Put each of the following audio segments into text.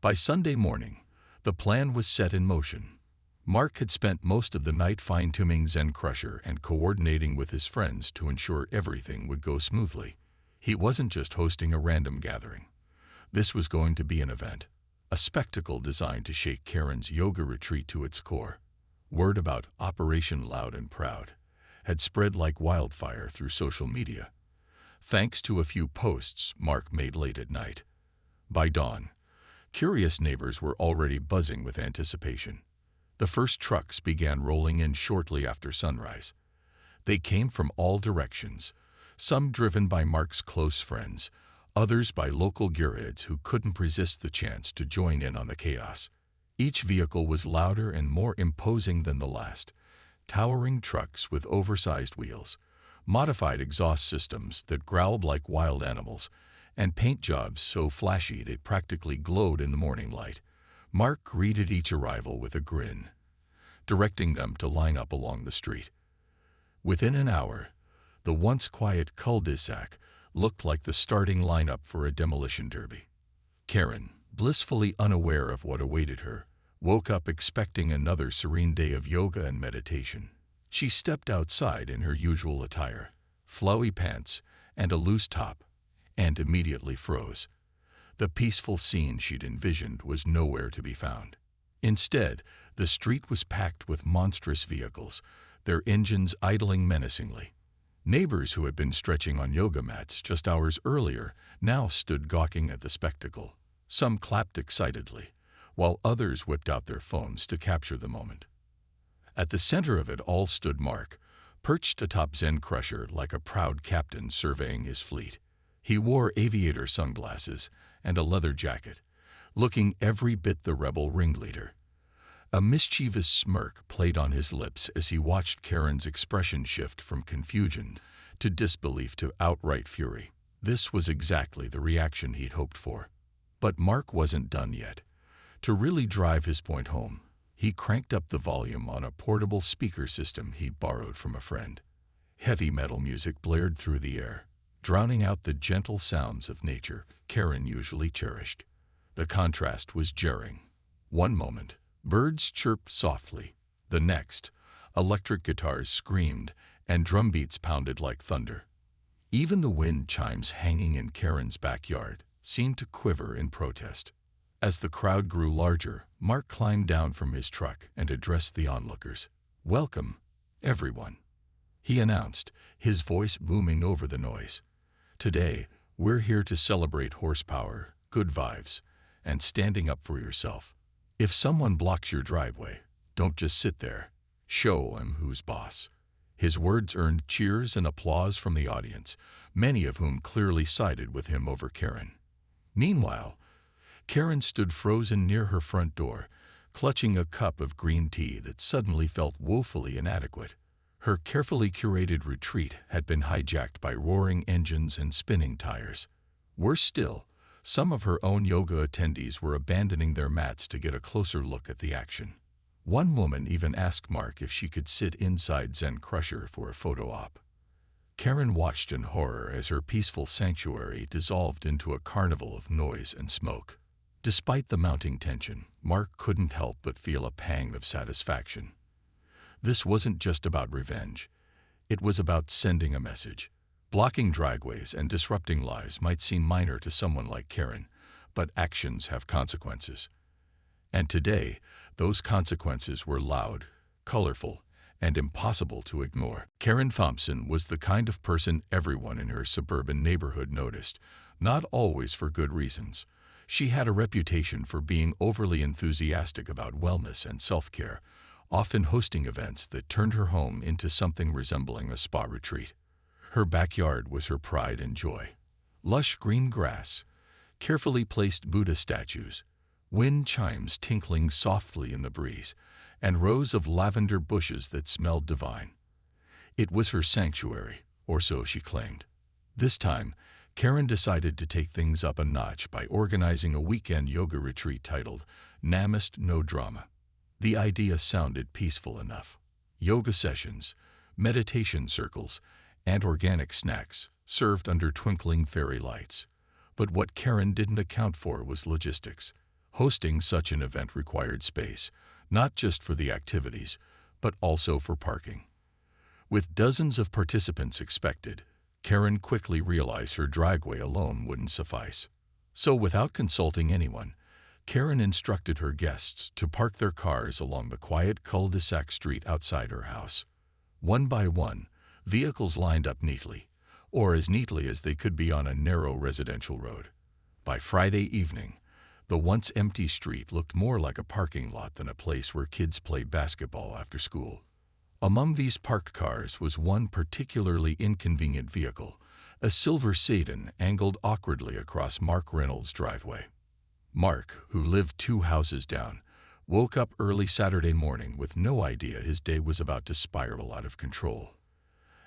By Sunday morning, the plan was set in motion. Mark had spent most of the night fine-tuning Zen Crusher and coordinating with his friends to ensure everything would go smoothly. He wasn't just hosting a random gathering. This was going to be an event, a spectacle designed to shake Karen's yoga retreat to its core. Word about Operation Loud and Proud had spread like wildfire through social media, thanks to a few posts Mark made late at night. By dawn, curious neighbors were already buzzing with anticipation. The first trucks began rolling in shortly after sunrise. They came from all directions, some driven by Mark's close friends, others by local gearheads who couldn't resist the chance to join in on the chaos. Each vehicle was louder and more imposing than the last. Towering trucks with oversized wheels, modified exhaust systems that growled like wild animals, and paint jobs so flashy they practically glowed in the morning light. Mark greeted each arrival with a grin, directing them to line up along the street. Within an hour, the once quiet cul-de-sac looked like the starting lineup for a demolition derby. Karen, blissfully unaware of what awaited her, woke up expecting another serene day of yoga and meditation. She stepped outside in her usual attire, flowy pants and a loose top, and immediately froze. The peaceful scene she'd envisioned was nowhere to be found. Instead, the street was packed with monstrous vehicles, their engines idling menacingly. Neighbors who had been stretching on yoga mats just hours earlier now stood gawking at the spectacle. Some clapped excitedly, while others whipped out their phones to capture the moment. At the center of it all stood Mark, perched atop Zen Crusher like a proud captain surveying his fleet. He wore aviator sunglasses and a leather jacket, looking every bit the rebel ringleader. A mischievous smirk played on his lips as he watched Karen's expression shift from confusion to disbelief to outright fury. This was exactly the reaction he'd hoped for. But Mark wasn't done yet. To really drive his point home, he cranked up the volume on a portable speaker system he'd borrowed from a friend. Heavy metal music blared through the air, drowning out the gentle sounds of nature Karen usually cherished. The contrast was jarring. One moment, birds chirped softly. The next, electric guitars screamed and drum beats pounded like thunder. Even the wind chimes hanging in Karen's backyard seemed to quiver in protest. As the crowd grew larger, Mark climbed down from his truck and addressed the onlookers. "Welcome, everyone," he announced, his voice booming over the noise. "Today, we're here to celebrate horsepower, good vibes, and standing up for yourself. If someone blocks your driveway, don't just sit there. Show 'em who's boss." His words earned cheers and applause from the audience, many of whom clearly sided with him over Karen. Meanwhile, Karen stood frozen near her front door, clutching a cup of green tea that suddenly felt woefully inadequate. Her carefully curated retreat had been hijacked by roaring engines and spinning tires. Worse still, some of her own yoga attendees were abandoning their mats to get a closer look at the action. One woman even asked Mark if she could sit inside Zen Crusher for a photo op. Karen watched in horror as her peaceful sanctuary dissolved into a carnival of noise and smoke. Despite the mounting tension, Mark couldn't help but feel a pang of satisfaction. This wasn't just about revenge. It was about sending a message. Blocking driveways and disrupting lives might seem minor to someone like Karen, but actions have consequences. And today, those consequences were loud, colorful, and impossible to ignore. Karen Thompson was the kind of person everyone in her suburban neighborhood noticed, not always for good reasons. She had a reputation for being overly enthusiastic about wellness and self-care, often hosting events that turned her home into something resembling a spa retreat. Her backyard was her pride and joy. Lush green grass, carefully placed Buddha statues, wind chimes tinkling softly in the breeze, and rows of lavender bushes that smelled divine. It was her sanctuary, or so she claimed. This time, Karen decided to take things up a notch by organizing a weekend yoga retreat titled Namaste No Drama. The idea sounded peaceful enough. Yoga sessions, meditation circles, and organic snacks served under twinkling fairy lights. But what Karen didn't account for was logistics. Hosting such an event required space, not just for the activities, but also for parking. With dozens of participants expected, Karen quickly realized her driveway alone wouldn't suffice. So without consulting anyone, Karen instructed her guests to park their cars along the quiet cul-de-sac street outside her house. One by one, vehicles lined up neatly, or as neatly as they could be on a narrow residential road. By Friday evening, the once empty street looked more like a parking lot than a place where kids played basketball after school. Among these parked cars was one particularly inconvenient vehicle, a silver sedan angled awkwardly across Mark Reynolds' driveway. Mark, who lived 2 houses down, woke up early Saturday morning with no idea his day was about to spiral out of control.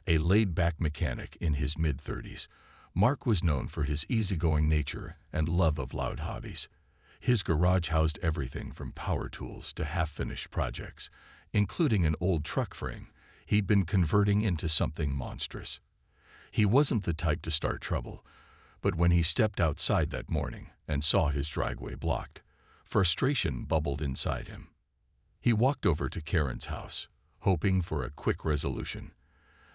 A laid-back mechanic in his mid-30s, Mark was known for his easygoing nature and love of loud hobbies. His garage housed everything from power tools to half-finished projects, including an old truck frame he'd been converting into something monstrous. He wasn't the type to start trouble, but when he stepped outside that morning and saw his driveway blocked, frustration bubbled inside him. He walked over to Karen's house, hoping for a quick resolution.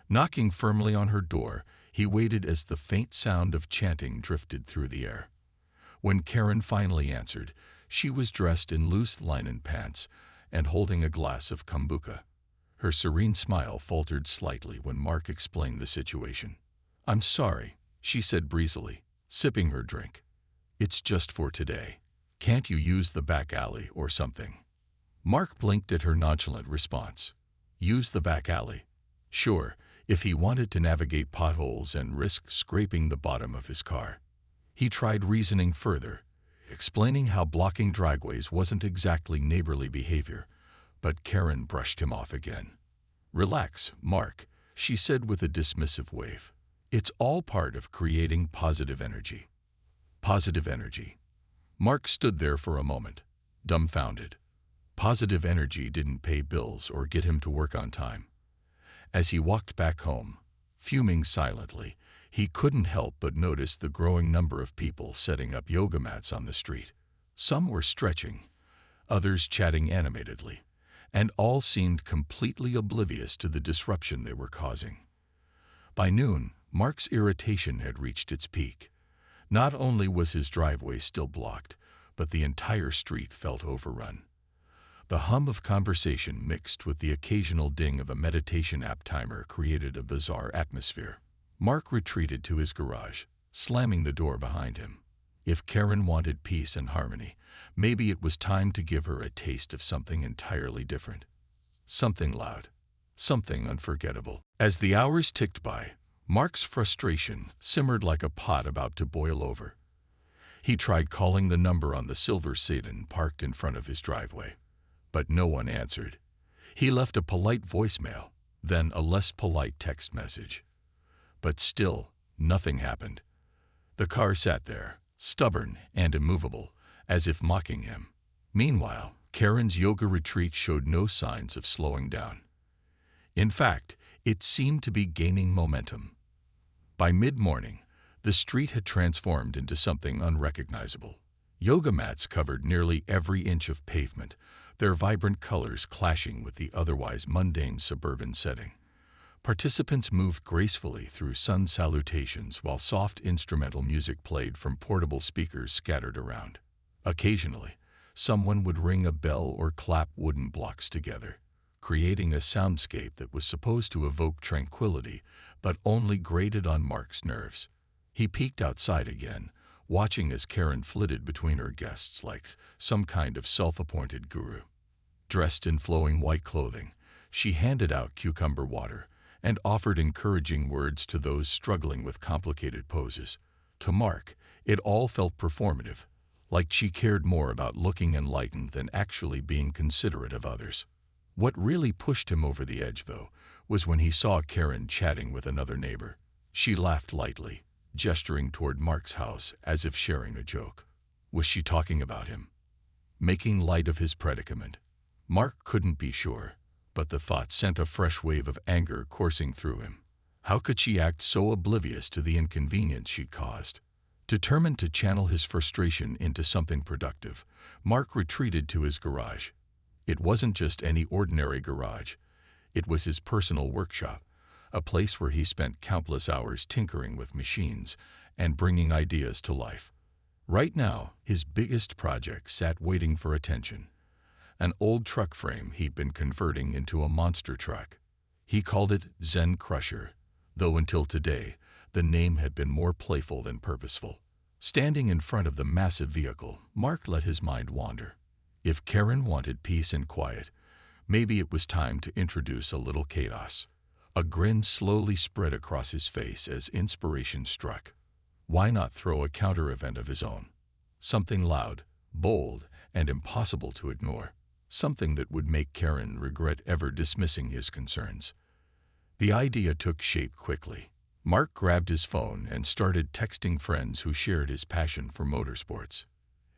Knocking firmly on her door, he waited as the faint sound of chanting drifted through the air. When Karen finally answered, she was dressed in loose linen pants and holding a glass of kombucha. Her serene smile faltered slightly when Mark explained the situation. "I'm sorry," she said breezily, sipping her drink. "It's just for today. Can't you use the back alley or something?" Mark blinked at her nonchalant response. Use the back alley? Sure, if he wanted to navigate potholes and risk scraping the bottom of his car. He tried reasoning further, explaining how blocking driveways wasn't exactly neighborly behavior, but Karen brushed him off again. "Relax, Mark," she said with a dismissive wave. "It's all part of creating positive energy." Positive energy. Mark stood there for a moment, dumbfounded. Positive energy didn't pay bills or get him to work on time. As he walked back home, fuming silently, he couldn't help but notice the growing number of people setting up yoga mats on the street. Some were stretching, others chatting animatedly, and all seemed completely oblivious to the disruption they were causing. By noon, Mark's irritation had reached its peak. Not only was his driveway still blocked, but the entire street felt overrun. The hum of conversation mixed with the occasional ding of a meditation app timer created a bizarre atmosphere. Mark retreated to his garage, slamming the door behind him. If Karen wanted peace and harmony, maybe it was time to give her a taste of something entirely different. Something loud. Something unforgettable. As the hours ticked by, Mark's frustration simmered like a pot about to boil over. He tried calling the number on the silver sedan parked in front of his driveway, but no one answered. He left a polite voicemail, then a less polite text message. But still, nothing happened. The car sat there, stubborn and immovable, as if mocking him. Meanwhile, Karen's yoga retreat showed no signs of slowing down. In fact, it seemed to be gaining momentum. By mid-morning, the street had transformed into something unrecognizable. Yoga mats covered nearly every inch of pavement, their vibrant colors clashing with the otherwise mundane suburban setting. Participants moved gracefully through sun salutations while soft instrumental music played from portable speakers scattered around. Occasionally, someone would ring a bell or clap wooden blocks together, creating a soundscape that was supposed to evoke tranquility, but only grated on Mark's nerves. He peeked outside again, watching as Karen flitted between her guests like some kind of self-appointed guru. Dressed in flowing white clothing, she handed out cucumber water and offered encouraging words to those struggling with complicated poses. To Mark, it all felt performative, like she cared more about looking enlightened than actually being considerate of others. What really pushed him over the edge, though, was when he saw Karen chatting with another neighbor. She laughed lightly, gesturing toward Mark's house as if sharing a joke. Was she talking about him? Making light of his predicament? Mark couldn't be sure, but the thought sent a fresh wave of anger coursing through him. How could she act so oblivious to the inconvenience she'd caused? Determined to channel his frustration into something productive, Mark retreated to his garage. It wasn't just any ordinary garage. It was his personal workshop, a place where he spent countless hours tinkering with machines and bringing ideas to life. Right now, his biggest project sat waiting for attention. An old truck frame he'd been converting into a monster truck. He called it Zen Crusher, though until today, the name had been more playful than purposeful. Standing in front of the massive vehicle, Mark let his mind wander. If Karen wanted peace and quiet, maybe it was time to introduce a little chaos. A grin slowly spread across his face as inspiration struck. Why not throw a counter-event of his own? Something loud, bold, and impossible to ignore. Something that would make Karen regret ever dismissing his concerns. The idea took shape quickly. Mark grabbed his phone and started texting friends who shared his passion for motorsports.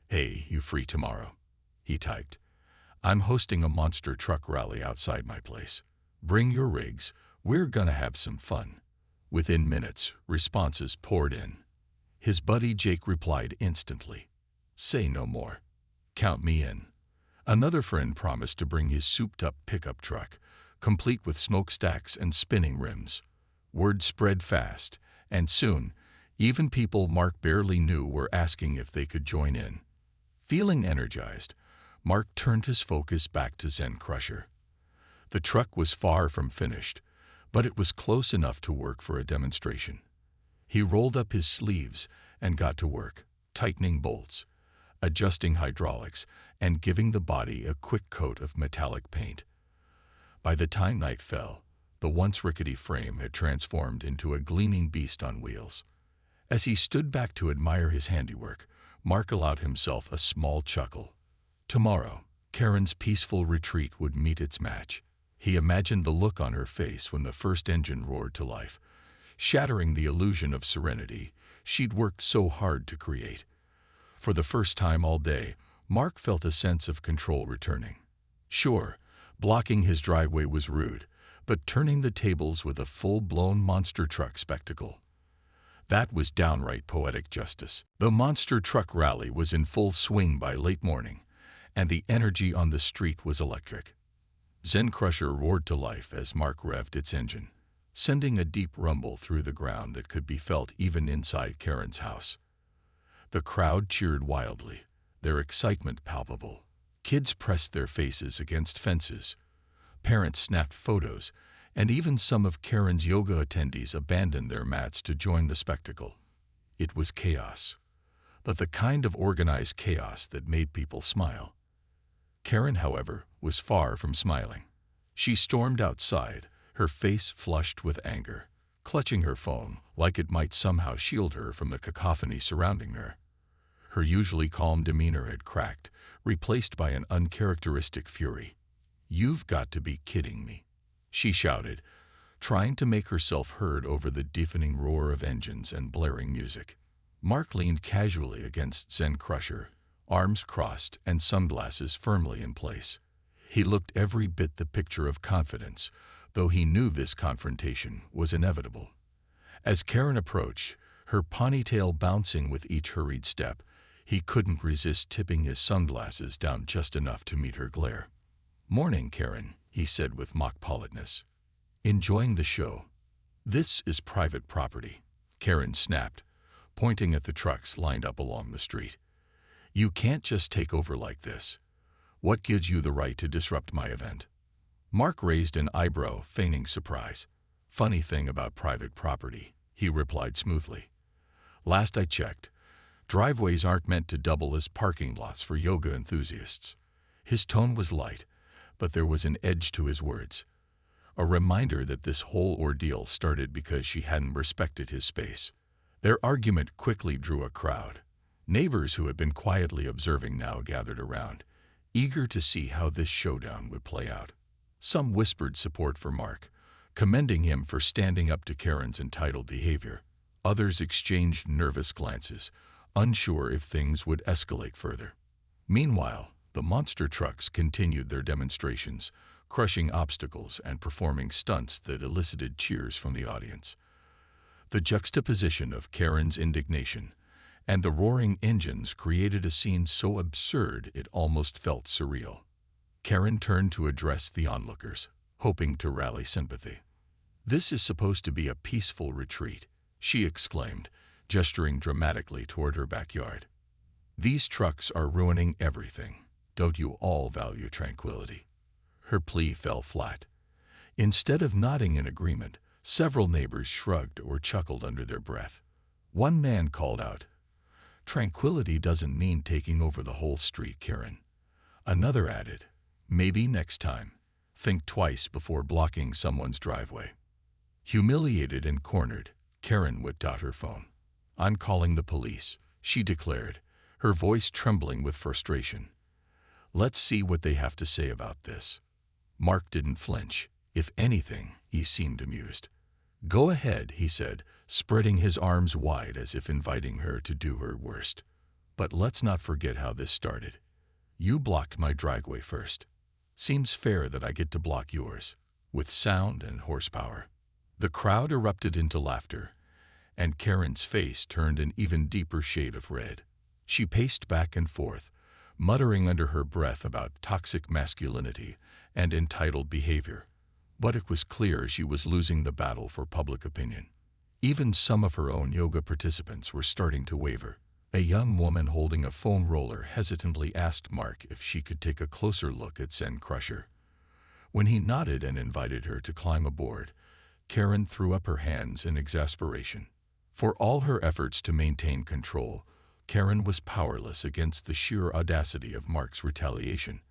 "Hey, you free tomorrow?" he typed. "I'm hosting a monster truck rally outside my place. Bring your rigs, we're gonna have some fun." Within minutes, responses poured in. His buddy Jake replied instantly, "Say no more. Count me in." Another friend promised to bring his souped-up pickup truck, complete with smokestacks and spinning rims. Word spread fast, and soon, even people Mark barely knew were asking if they could join in. Feeling energized, Mark turned his focus back to Zen Crusher. The truck was far from finished, but it was close enough to work for a demonstration. He rolled up his sleeves and got to work, tightening bolts, adjusting hydraulics, and giving the body a quick coat of metallic paint. By the time night fell, the once rickety frame had transformed into a gleaming beast on wheels. As he stood back to admire his handiwork, Mark allowed himself a small chuckle. Tomorrow, Karen's peaceful retreat would meet its match. He imagined the look on her face when the first engine roared to life, shattering the illusion of serenity she'd worked so hard to create. For the first time all day, Mark felt a sense of control returning. Sure, blocking his driveway was rude, but turning the tables with a full-blown monster truck spectacle, that was downright poetic justice. The monster truck rally was in full swing by late morning, and the energy on the street was electric. Zen Crusher roared to life as Mark revved its engine, sending a deep rumble through the ground that could be felt even inside Karen's house. The crowd cheered wildly, their excitement palpable. Kids pressed their faces against fences. Parents snapped photos, and even some of Karen's yoga attendees abandoned their mats to join the spectacle. It was chaos, but the kind of organized chaos that made people smile. Karen, however, was far from smiling. She stormed outside, her face flushed with anger, clutching her phone like it might somehow shield her from the cacophony surrounding her. Her usually calm demeanor had cracked, replaced by an uncharacteristic fury. "You've got to be kidding me," she shouted, trying to make herself heard over the deafening roar of engines and blaring music. Mark leaned casually against Zen Crusher, arms crossed and sunglasses firmly in place. He looked every bit the picture of confidence, though he knew this confrontation was inevitable. As Karen approached, her ponytail bouncing with each hurried step, he couldn't resist tipping his sunglasses down just enough to meet her glare. "Morning, Karen," he said with mock politeness. "Enjoying the show?" "This is private property," Karen snapped, pointing at the trucks lined up along the street. "You can't just take over like this. What gives you the right to disrupt my event?" Mark raised an eyebrow, feigning surprise. "Funny thing about private property," he replied smoothly. "Last I checked, driveways aren't meant to double as parking lots for yoga enthusiasts." His tone was light, but there was an edge to his words. A reminder that this whole ordeal started because she hadn't respected his space. Their argument quickly drew a crowd. Neighbors who had been quietly observing now gathered around, eager to see how this showdown would play out. Some whispered support for Mark, commending him for standing up to Karen's entitled behavior. Others exchanged nervous glances, unsure if things would escalate further. Meanwhile, the monster trucks continued their demonstrations, crushing obstacles and performing stunts that elicited cheers from the audience. The juxtaposition of Karen's indignation and the roaring engines created a scene so absurd it almost felt surreal. Karen turned to address the onlookers, hoping to rally sympathy. "This is supposed to be a peaceful retreat," she exclaimed, gesturing dramatically toward her backyard. "These trucks are ruining everything. Don't you all value tranquility?" Her plea fell flat. Instead of nodding in agreement, several neighbors shrugged or chuckled under their breath. One man called out, "Tranquility doesn't mean taking over the whole street, Karen." Another added, "Maybe next time. Think twice before blocking someone's driveway." Humiliated and cornered, Karen whipped out her phone. "I'm calling the police," she declared, her voice trembling with frustration. "Let's see what they have to say about this." Mark didn't flinch. If anything, he seemed amused. "Go ahead," he said, spreading his arms wide as if inviting her to do her worst. "But let's not forget how this started. You blocked my driveway first. Seems fair that I get to block yours, with sound and horsepower." The crowd erupted into laughter, and Karen's face turned an even deeper shade of red. She paced back and forth, muttering under her breath about toxic masculinity and entitled behavior. But it was clear she was losing the battle for public opinion. Even some of her own yoga participants were starting to waver. A young woman holding a foam roller hesitantly asked Mark if she could take a closer look at Zen Crusher. When he nodded and invited her to climb aboard, Karen threw up her hands in exasperation. For all her efforts to maintain control, Karen was powerless against the sheer audacity of Mark's retaliation.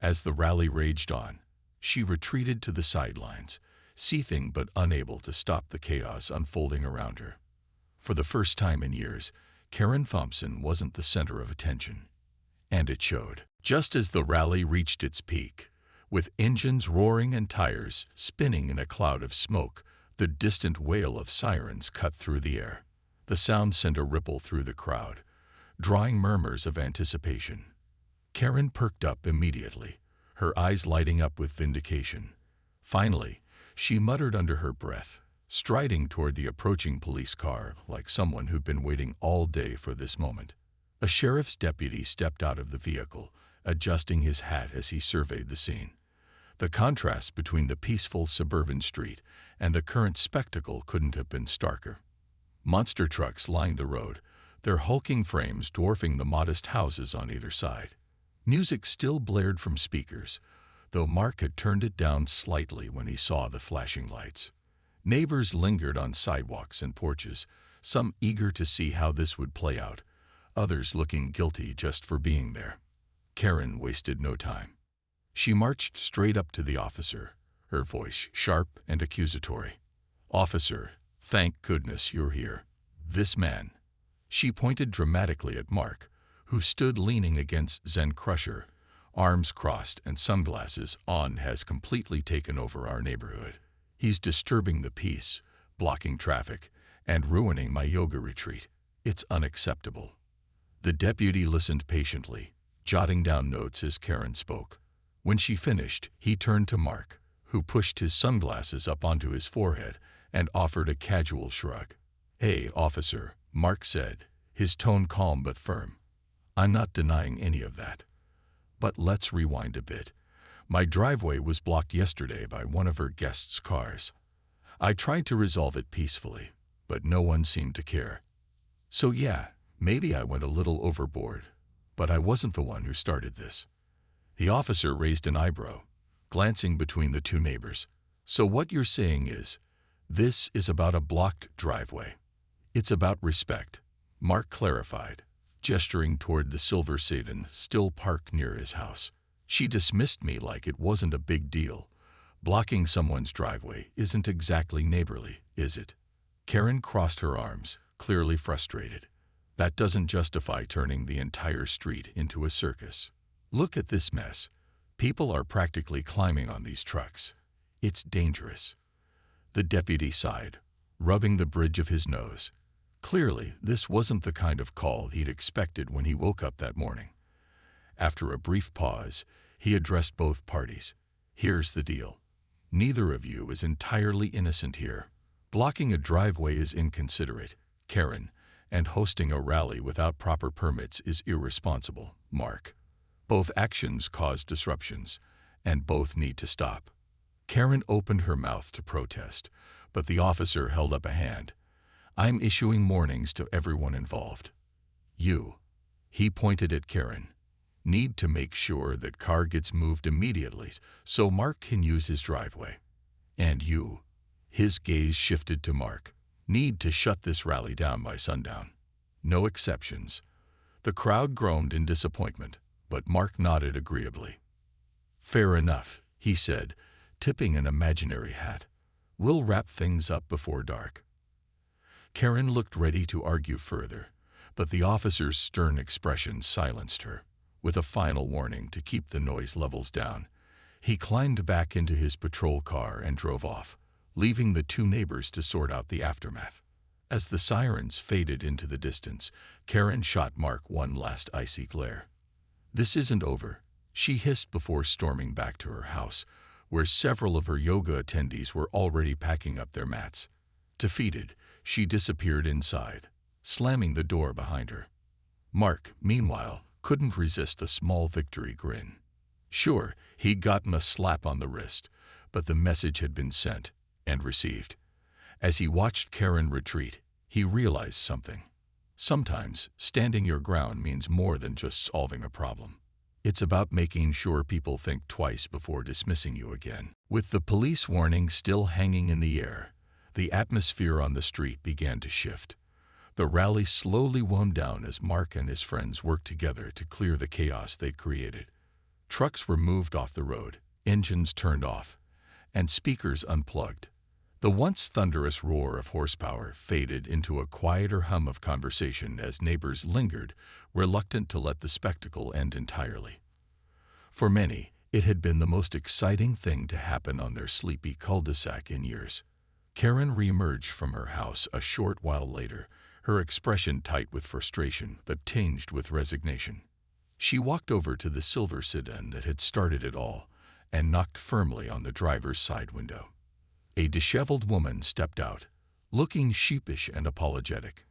As the rally raged on, she retreated to the sidelines, seething but unable to stop the chaos unfolding around her. For the first time in years, Karen Thompson wasn't the center of attention. And it showed. Just as the rally reached its peak, with engines roaring and tires spinning in a cloud of smoke, the distant wail of sirens cut through the air. The sound sent a ripple through the crowd, drawing murmurs of anticipation. Karen perked up immediately, her eyes lighting up with vindication. Finally, she muttered under her breath, striding toward the approaching police car like someone who'd been waiting all day for this moment. A sheriff's deputy stepped out of the vehicle, adjusting his hat as he surveyed the scene. The contrast between the peaceful suburban street and the current spectacle couldn't have been starker. Monster trucks lined the road, their hulking frames dwarfing the modest houses on either side. Music still blared from speakers, though Mark had turned it down slightly when he saw the flashing lights. Neighbors lingered on sidewalks and porches, some eager to see how this would play out, others looking guilty just for being there. Karen wasted no time. She marched straight up to the officer, her voice sharp and accusatory. "Officer, thank goodness you're here. This man." She pointed dramatically at Mark, who stood leaning against Zen Crusher, arms crossed and sunglasses on, "has completely taken over our neighborhood. He's disturbing the peace, blocking traffic, and ruining my yoga retreat. It's unacceptable." The deputy listened patiently, jotting down notes as Karen spoke. When she finished, he turned to Mark, who pushed his sunglasses up onto his forehead and offered a casual shrug. "Hey, officer," Mark said, his tone calm but firm. "I'm not denying any of that. But let's rewind a bit. My driveway was blocked yesterday by one of her guests' cars. I tried to resolve it peacefully, but no one seemed to care. So yeah, maybe I went a little overboard, but I wasn't the one who started this." The officer raised an eyebrow, glancing between the two neighbors. "So what you're saying is, this is about a blocked driveway." "It's about respect," Mark clarified, gesturing toward the silver sedan still parked near his house. "She dismissed me like it wasn't a big deal. Blocking someone's driveway isn't exactly neighborly, is it?" Karen crossed her arms, clearly frustrated. "That doesn't justify turning the entire street into a circus. Look at this mess. People are practically climbing on these trucks. It's dangerous." The deputy sighed, rubbing the bridge of his nose. Clearly, this wasn't the kind of call he'd expected when he woke up that morning. After a brief pause, he addressed both parties. "Here's the deal. Neither of you is entirely innocent here. Blocking a driveway is inconsiderate, Karen, and hosting a rally without proper permits is irresponsible, Mark. Both actions cause disruptions, and both need to stop. Karen opened her mouth to protest, but the officer held up a hand. I'm issuing warnings to everyone involved. You, he pointed at Karen, need to make sure that car gets moved immediately so Mark can use his driveway. And you, his gaze shifted to Mark, need to shut this rally down by sundown. No exceptions. The crowd groaned in disappointment, but Mark nodded agreeably. Fair enough, he said, tipping an imaginary hat. We'll wrap things up before dark. Karen looked ready to argue further, but the officer's stern expression silenced her. With a final warning to keep the noise levels down, he climbed back into his patrol car and drove off, leaving the two neighbors to sort out the aftermath. As the sirens faded into the distance, Karen shot Mark one last icy glare. This isn't over, she hissed before storming back to her house, where several of her yoga attendees were already packing up their mats. Defeated, she disappeared inside, slamming the door behind her. Mark, meanwhile, couldn't resist a small victory grin. Sure, he'd gotten a slap on the wrist, but the message had been sent and received. As he watched Karen retreat, he realized something. Sometimes, standing your ground means more than just solving a problem. It's about making sure people think twice before dismissing you again. With the police warning still hanging in the air, the atmosphere on the street began to shift. The rally slowly wound down as Mark and his friends worked together to clear the chaos they'd created. Trucks were moved off the road, engines turned off, and speakers unplugged. The once thunderous roar of horsepower faded into a quieter hum of conversation as neighbors lingered, reluctant to let the spectacle end entirely. For many, it had been the most exciting thing to happen on their sleepy cul-de-sac in years. Karen reemerged from her house a short while later, her expression tight with frustration but tinged with resignation. She walked over to the silver sedan that had started it all and knocked firmly on the driver's side window. A disheveled woman stepped out, looking sheepish and apologetic.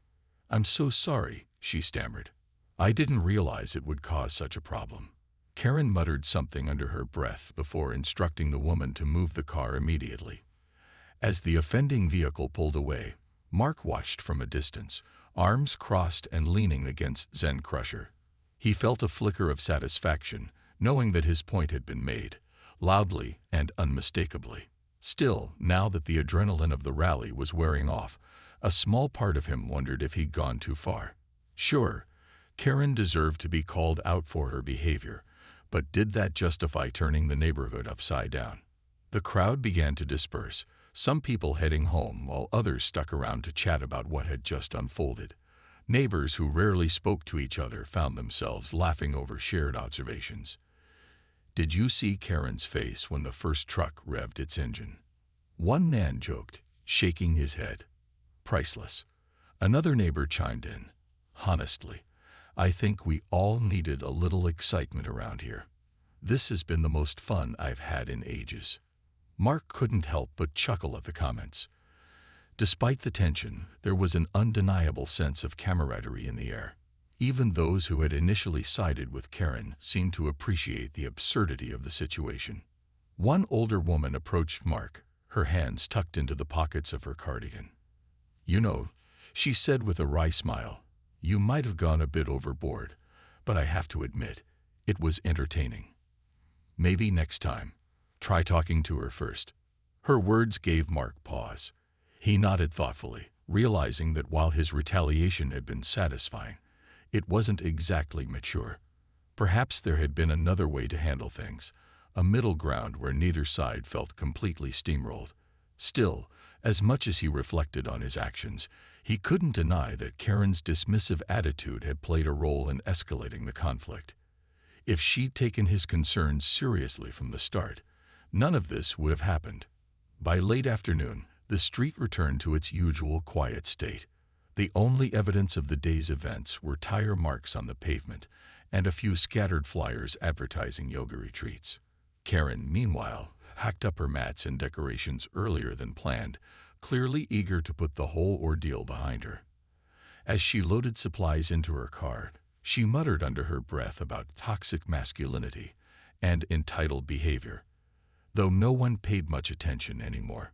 "I'm so sorry," she stammered. "I didn't realize it would cause such a problem." Karen muttered something under her breath before instructing the woman to move the car immediately. As the offending vehicle pulled away, Mark watched from a distance, arms crossed and leaning against Zen Crusher. He felt a flicker of satisfaction, knowing that his point had been made, loudly and unmistakably. Still, now that the adrenaline of the rally was wearing off, a small part of him wondered if he'd gone too far. Sure, Karen deserved to be called out for her behavior, but did that justify turning the neighborhood upside down? The crowd began to disperse, some people heading home while others stuck around to chat about what had just unfolded. Neighbors who rarely spoke to each other found themselves laughing over shared observations. "Did you see Karen's face when the first truck revved its engine?" One man joked, shaking his head. "Priceless." Another neighbor chimed in. "Honestly, I think we all needed a little excitement around here. This has been the most fun I've had in ages." Mark couldn't help but chuckle at the comments. Despite the tension, there was an undeniable sense of camaraderie in the air. Even those who had initially sided with Karen seemed to appreciate the absurdity of the situation. One older woman approached Mark, her hands tucked into the pockets of her cardigan. "You know," she said with a wry smile, "you might have gone a bit overboard, but I have to admit, it was entertaining. Maybe next time, try talking to her first." Her words gave Mark pause. He nodded thoughtfully, realizing that while his retaliation had been satisfying, it wasn't exactly mature. Perhaps there had been another way to handle things, a middle ground where neither side felt completely steamrolled. Still, as much as he reflected on his actions, he couldn't deny that Karen's dismissive attitude had played a role in escalating the conflict. If she'd taken his concerns seriously from the start, none of this would have happened. By late afternoon, the street returned to its usual quiet state. The only evidence of the day's events were tire marks on the pavement and a few scattered flyers advertising yoga retreats. Karen, meanwhile, hacked up her mats and decorations earlier than planned, clearly eager to put the whole ordeal behind her. As she loaded supplies into her car, she muttered under her breath about toxic masculinity and entitled behavior, though no one paid much attention anymore.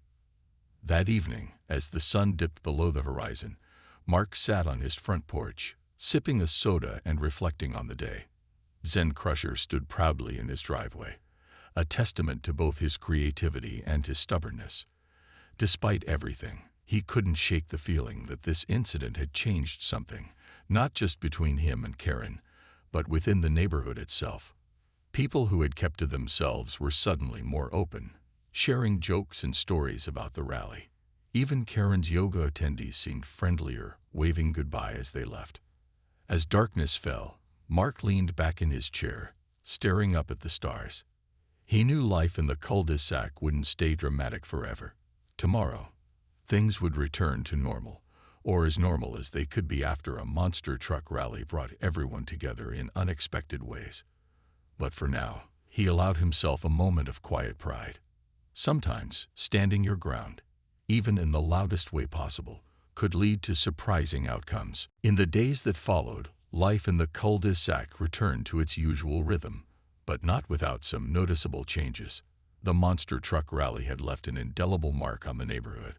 That evening, as the sun dipped below the horizon, Mark sat on his front porch, sipping a soda and reflecting on the day. Zen Crusher stood proudly in his driveway, a testament to both his creativity and his stubbornness. Despite everything, he couldn't shake the feeling that this incident had changed something, not just between him and Karen, but within the neighborhood itself. People who had kept to themselves were suddenly more open, sharing jokes and stories about the rally. Even Karen's yoga attendees seemed friendlier, waving goodbye as they left. As darkness fell, Mark leaned back in his chair, staring up at the stars. He knew life in the cul-de-sac wouldn't stay dramatic forever. Tomorrow, things would return to normal, or as normal as they could be after a monster truck rally brought everyone together in unexpected ways. But for now, he allowed himself a moment of quiet pride. Sometimes, standing your ground, even in the loudest way possible, could lead to surprising outcomes. In the days that followed, life in the cul-de-sac returned to its usual rhythm, but not without some noticeable changes. The monster truck rally had left an indelible mark on the neighborhood,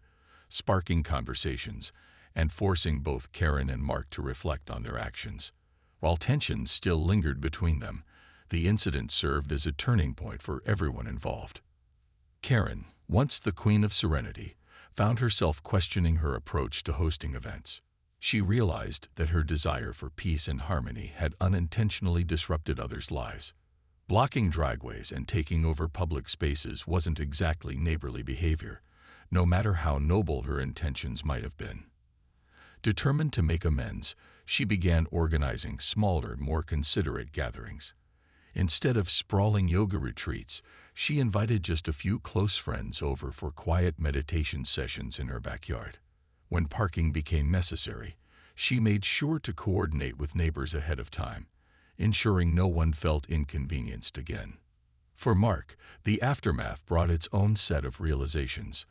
sparking conversations and forcing both Karen and Mark to reflect on their actions. While tensions still lingered between them, the incident served as a turning point for everyone involved. Karen, once the queen of serenity, found herself questioning her approach to hosting events. She realized that her desire for peace and harmony had unintentionally disrupted others' lives. Blocking driveways and taking over public spaces wasn't exactly neighborly behavior, no matter how noble her intentions might have been. Determined to make amends, she began organizing smaller, more considerate gatherings. Instead of sprawling yoga retreats, she invited just a few close friends over for quiet meditation sessions in her backyard. When parking became necessary, she made sure to coordinate with neighbors ahead of time, ensuring no one felt inconvenienced again. For Mark, the aftermath brought its own set of realizations.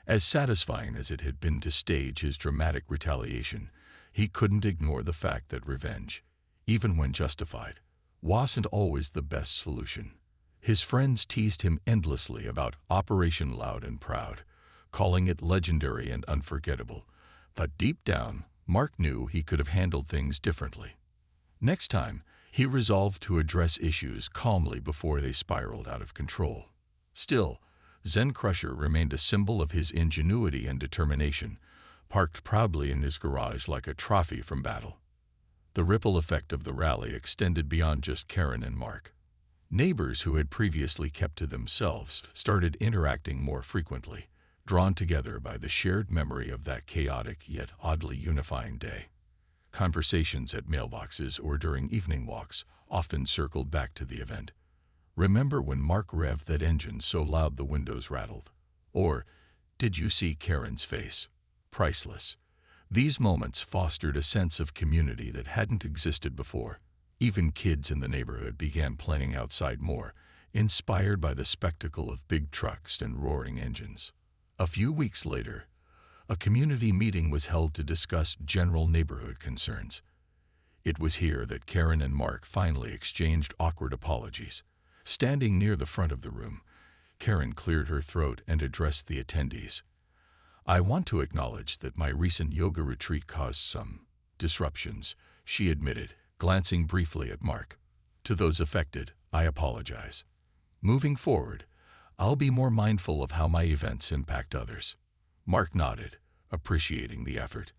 As satisfying as it had been to stage his dramatic retaliation, he couldn't ignore the fact that revenge, even when justified, wasn't always the best solution. His friends teased him endlessly about Operation Loud and Proud, calling it legendary and unforgettable. But deep down, Mark knew he could have handled things differently. Next time, he resolved to address issues calmly before they spiraled out of control. Still, Zen Crusher remained a symbol of his ingenuity and determination, parked proudly in his garage like a trophy from battle. The ripple effect of the rally extended beyond just Karen and Mark. Neighbors who had previously kept to themselves started interacting more frequently, drawn together by the shared memory of that chaotic yet oddly unifying day. Conversations at mailboxes or during evening walks often circled back to the event. Remember when Mark revved that engine so loud the windows rattled? Or, did you see Karen's face? Priceless. These moments fostered a sense of community that hadn't existed before. Even kids in the neighborhood began playing outside more, inspired by the spectacle of big trucks and roaring engines. A few weeks later, a community meeting was held to discuss general neighborhood concerns. It was here that Karen and Mark finally exchanged awkward apologies. Standing near the front of the room, Karen cleared her throat and addressed the attendees. "I want to acknowledge that my recent yoga retreat caused some disruptions," she admitted, glancing briefly at Mark. "To those affected, I apologize. Moving forward, I'll be more mindful of how my events impact others." Mark nodded, appreciating the effort.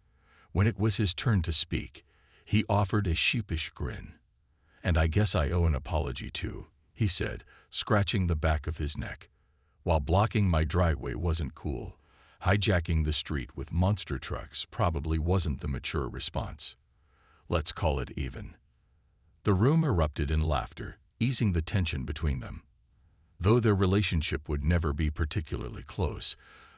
When it was his turn to speak, he offered a sheepish grin. "And I guess I owe an apology too," he said, scratching the back of his neck. "While blocking my driveway wasn't cool, hijacking the street with monster trucks probably wasn't the mature response. Let's call it even." The room erupted in laughter, easing the tension between them. Though their relationship would never be particularly close,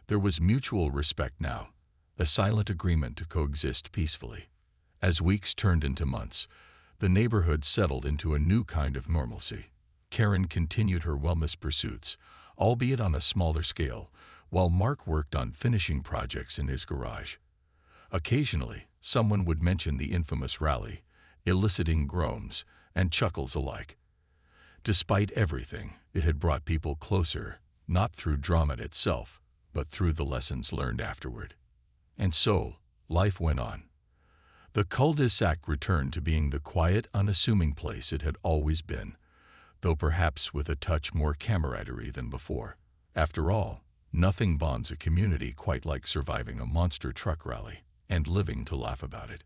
there was mutual respect now, a silent agreement to coexist peacefully. As weeks turned into months, the neighborhood settled into a new kind of normalcy. Karen continued her wellness pursuits, albeit on a smaller scale, while Mark worked on finishing projects in his garage. Occasionally, someone would mention the infamous rally, eliciting groans and chuckles alike. Despite everything, it had brought people closer, not through drama itself, but through the lessons learned afterward. And so, life went on. The cul-de-sac returned to being the quiet, unassuming place it had always been, though perhaps with a touch more camaraderie than before. After all, nothing bonds a community quite like surviving a monster truck rally and living to laugh about it.